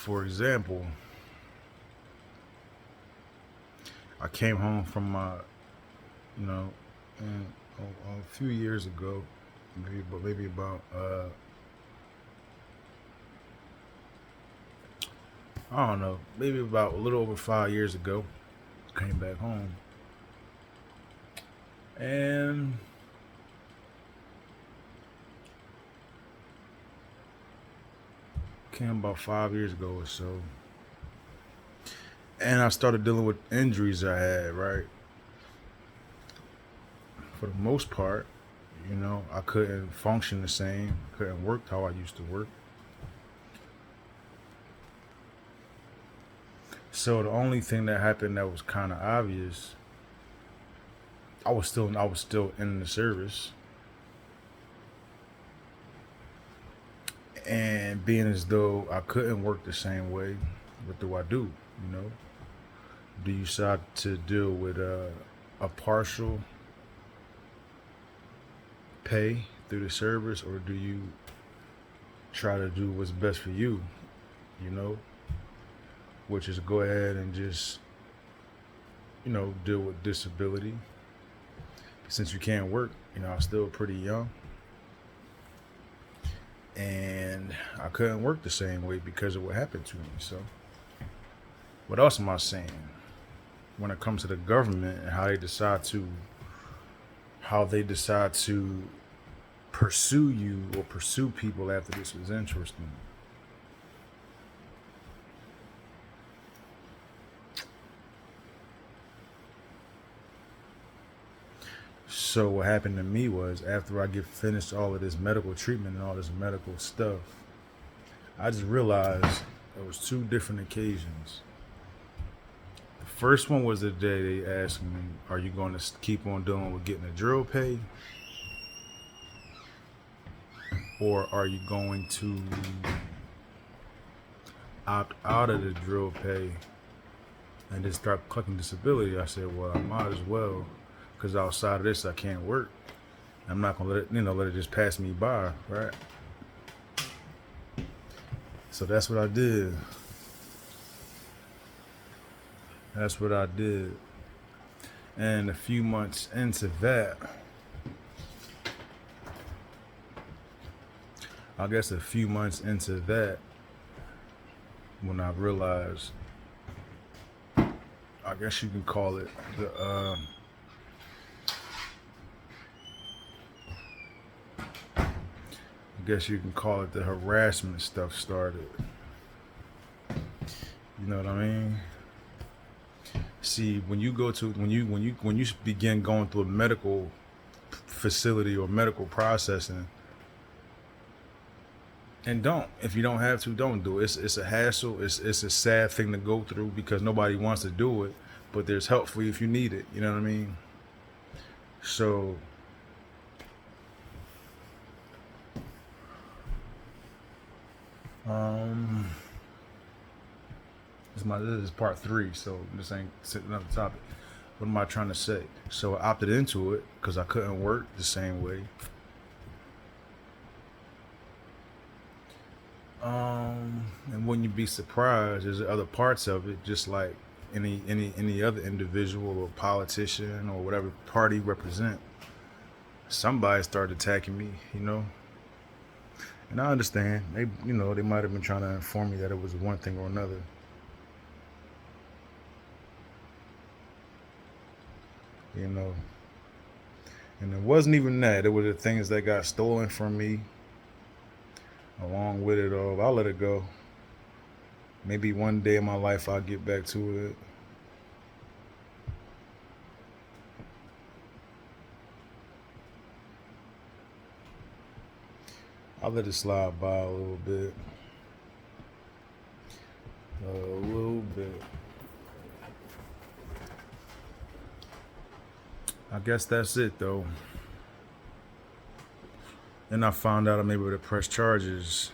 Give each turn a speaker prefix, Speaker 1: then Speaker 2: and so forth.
Speaker 1: for example, I came home from my, you know, and a few years ago, maybe about I don't know, maybe about a little over 5 years ago, came back home, and came about 5 years ago or so, and I started dealing with injuries I had. Right, for the most part, I couldn't function the same, couldn't work how I used to work. So the only thing that happened that was kind of obvious, I was still in the service, and being as though I couldn't work the same way, what do I do? You know, do you decide to deal with a partial pay through the service, or do you try to do what's best for you? You know, which is go ahead and just deal with disability. Since you can't work, I'm still pretty young, and I couldn't work the same way because of what happened to me. So, what else am I saying? When it comes to the government and how they decide to pursue you or pursue people after this was interesting. So what happened to me was, after I get finished all of this medical treatment and all this medical stuff, I just realized there was two different occasions. The first one was the day they asked me, "Are you going to keep on dealing with getting a drill pay, or are you going to opt out of the drill pay and just start collecting disability?" I said, "Well, I might as well, because outside of this, I can't work. I'm not gonna let it just pass me by, right?" So that's what I did. That's what I did. And a few months into that, I guess a few months into that, when I realized, I guess you can call it the harassment stuff started. You know what I mean? See, when you begin going through a medical facility or medical processing, and if you don't have to, don't do it. It's a hassle. It's a sad thing to go through because nobody wants to do it, but there's help for you if you need it. You know what I mean? So this is part 3, so this ain't another topic. What am I trying to say? So I opted into it because I couldn't work the same way. And wouldn't you be surprised? There's other parts of it, just like any other individual or politician or whatever party represent. Somebody started attacking me, and I understand they might have been trying to inform me that it was one thing or another. And it wasn't even that. It were the things that got stolen from me. Along with it all, I'll let it go. Maybe one day in my life I'll get back to it. I'll let it slide by a little bit. I guess that's it, though. And I found out I'm able to press charges